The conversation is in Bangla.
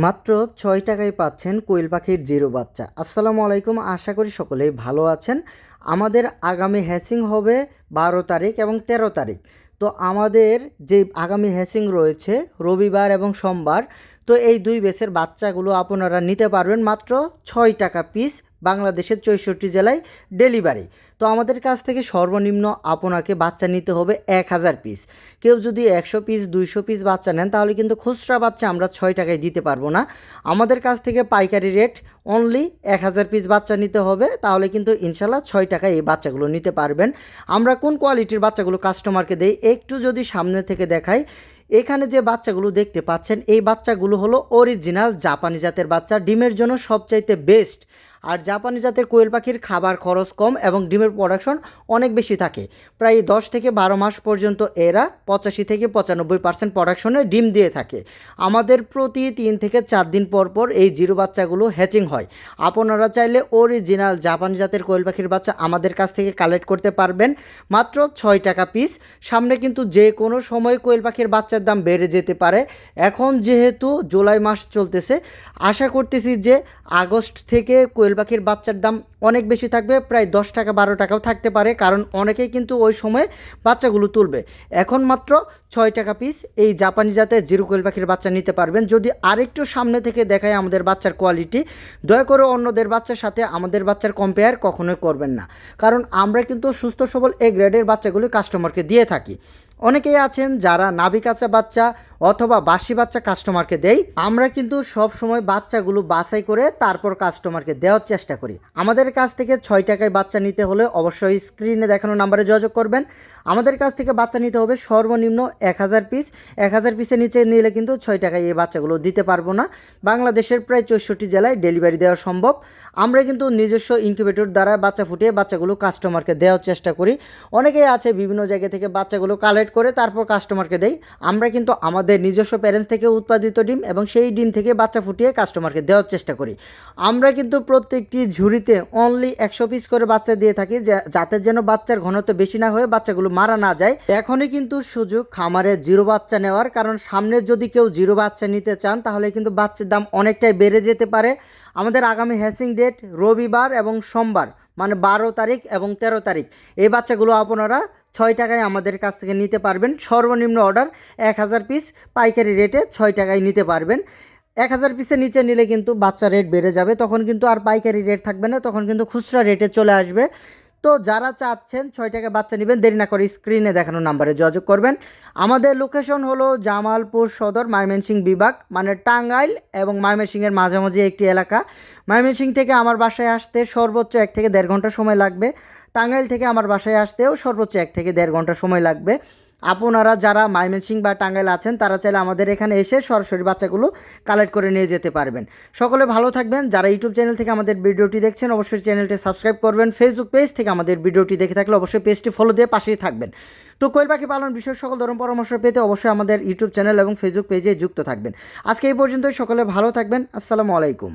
মাত্র ৬ টাকায় পাচ্ছেন কোয়েল পাখির জিরো বাচ্চা। আসসালামু আলাইকুম, আশা করি সকলেই ভালো আছেন। আমাদের আগামী হ্যাচিং হবে ১২ তারিখ এবং ১৩ তারিখ। তো আমাদের যে আগামী হ্যাচিং রয়েছে রবিবার এবং সোমবার, তো এই দুই ব্যাচের বাচ্চাগুলো আপনারা নিতে পারবেন মাত্র ৬ টাকা পিস, বাংলাদেশের ৬৪ জেলায় ডেলিভারি। তো আমাদের কাছ থেকে সর্বনিম্ন আপনাকে বাচ্চা নিতে হবে ১,০০০ পিস। কেউ যদি ১০০ পিস ২০০ পিস বাচ্চা নেন তাহলে কিন্তু খুচরা বাচ্চা আমরা ৬ টাকায় দিতে পারবো না। আমাদের কাছ থেকে পাইকারি রেট অনলি ১,০০০ পিস বাচ্চা নিতে হবে, তাহলে কিন্তু ইনশাল্লাহ ৬ টাকায় এই বাচ্চাগুলো নিতে পারবেন। আমরা কোন কোয়ালিটির বাচ্চাগুলো কাস্টমারকে দেই একটু যদি সামনে থেকে দেখাই, এখানে যে বাচ্চাগুলো দেখতে পাচ্ছেন এই বাচ্চাগুলো হলো অরিজিনাল জাপানি জাতের বাচ্চা, ডিমের জন্য সবচাইতে বেস্ট। আর জাপানি জাতের কোয়েল পাখির খাবার খরচ কম এবং ডিমের প্রোডাকশন অনেক বেশি থাকে। প্রায় ১০ থেকে ১২ মাস পর্যন্ত এরা ৮৫ থেকে ৯৫% প্রোডাকশনে ডিম দিয়ে থাকে। আমাদের প্রতি ৩ থেকে ৪ দিন পর পর এই জিরো বাচ্চাগুলো হ্যাচিং হয়। আপনারা চাইলে অরিজিনাল জাপানি জাতের কোয়েল পাখির বাচ্চা আমাদের কাছ থেকে কালেক্ট করতে পারবেন মাত্র ৬ টাকা পিস। সামনে কিন্তু যে কোনো সময় কোয়েল পাখির বাচ্চার দাম বেড়ে যেতে পারে। এখন যেহেতু জুলাই মাস চলতেছে, আশা করতেছি যে আগস্ট থেকে কোয়েল পাখির বাচ্চার দাম অনেক বেশি থাকবে, প্রায় ১০ টাকা ১২ টাকাও থাকতে পারে, কারণ অনেকেই কিন্তু ওই সময় বাচ্চাগুলো তুলবে। এখন মাত্র ৬ টাকা পিস এই জাপানি জাতের জিরো কোয়েল পাখির বাচ্চা নিতে পারবেন। যদি আরেকটু সামনে থেকে দেখায় আমাদের বাচ্চার কোয়ালিটি, দয়া করে অন্যদের বাচ্চার সাথে আমাদের বাচ্চার কম্পেয়ার কখনোই করবেন না, কারণ আমরা কিন্তু সুস্থ সবল এ গ্রেডের বাচ্চাগুলো কাস্টমারকে দিয়ে থাকি। অনেকেই আছেন যারা নাভি কাঁচা বাচ্চা অথবা বাসি বাচ্চা কাস্টমারকে দেই। আমরা কিন্তু সব সময় বাচ্চাগুলো বাছাই করে তারপর কাস্টমারকে দেওয়ার চেষ্টা করি। আমাদের কাছ থেকে ৬ টাকায় বাচ্চা নিতে হলে অবশ্যই স্ক্রিনে দেখানো নাম্বারে যোগাযোগ করবেন। আমাদের কাছ থেকে বাচ্চা নিতে হবে সর্বনিম্ন ১,০০০ পিস। ১,০০০ পিসের নিচে নিলে কিন্তু ৬ টাকায় এই বাচ্চাগুলো দিতে পারবো না। বাংলাদেশের প্রায় ৬৪ জেলায় ডেলিভারি দেওয়া সম্ভব। আমরা কিন্তু নিজস্ব ইনকিউবেটর দ্বারা বাচ্চা ফুটিয়ে বাচ্চাগুলো কাস্টমারকে দেওয়ার চেষ্টা করি। অনেকেই আছে বিভিন্ন জায়গা থেকে বাচ্চাগুলো কালেক্ট করে তারপর কাস্টমারকে দেই। আমরা কিন্তু আমাদের নিজস্ব প্যারেন্টস থেকে উৎপাদিত ডিম এবং সেই ডিম থেকে বাচ্চা ফুটিয়ে কাস্টমারকে দেওয়ার চেষ্টা করি। আমরা কিন্তু প্রত্যেকটি ঝুড়িতে অনলি ১০০ পিস করে বাচ্চা দিয়ে থাকি, যাতে যেন বাচ্চার ঘনত্ব বেশি না হয়ে বাচ্চাগুলো মারা না যায়। এখনই কিন্তু সুযোগ খামারে জিরো বাচ্চা নেওয়ার, কারণ সামনে যদি কেউ জিরো বাচ্চা নিতে চান তাহলে কিন্তু বাচ্চার দাম অনেকটাই বেড়ে যেতে পারে। আমাদের আগামী হ্যাচিং ডেট রবিবার এবং সোমবার, মানে ১২ তারিখ এবং ১৩ তারিখ। এই বাচ্চাগুলো আপনারা ৬ টাকায় আমাদের কাছ থেকে নিতে পারবেন। সর্বনিম্ন অর্ডার ১,০০০ পিস, পাইকারি রেটে ৬ টাকায় নিতে পারবেন। ১,০০০ পিসের নিচে নিলে কিন্তু বাচ্চা রেট বেড়ে যাবে, তখন কিন্তু আর পাইকারি রেট থাকবে না, তখন কিন্তু খুচরা রেটে চলে আসবে। তো যারা চাচ্ছেন ৬ টাকায় বাচ্চা নেবেন, দেরি না করে স্ক্রিনে দেখানো নাম্বারে যোগাযোগ করবেন। আমাদের লোকেশন হলো জামালপুর সদর, ময়মনসিংহ বিভাগ, মানে টাঙ্গাইল এবং ময়মনসিংহের মাঝামাঝি একটি এলাকা। ময়মনসিংহ থেকে আমার বাসায় আসতে সর্বোচ্চ ১ থেকে ১.৫ ঘন্টা সময় লাগবে। টাঙ্গাইল থেকে আমার বাসায় আসতেও সর্বোচ্চ ১ থেকে ১.৫ ঘন্টা সময় লাগবে। আপনারা যারা ময়মনসিংহ বা টাঙ্গাইল আছেন তারা চাইলে আমাদের এখানে এসে সরাসরি বাচ্চাগুলো কালেক্ট করে নিয়ে যেতে পারবেন। সকলে ভালো থাকবেন। যারা ইউটিউব চ্যানেল থেকে আমাদের ভিডিওটি দেখছেন অবশ্যই চ্যানেলটি সাবস্ক্রাইব করবেন। ফেসবুক পেজ থেকে আমাদের ভিডিওটি দেখে থাকলে অবশ্যই পেজটি ফলো দিয়ে পাশেই থাকবেন। তো কোয়েল পাখি পালন বিষয়ে সকল ধরনের পরামর্শ পেতে অবশ্যই আমাদের ইউটিউব চ্যানেল এবং ফেসবুক পেজে যুক্ত থাকবেন। আজকে এই পর্যন্তই, সকলে ভালো থাকবেন। আসসালামু আলাইকুম।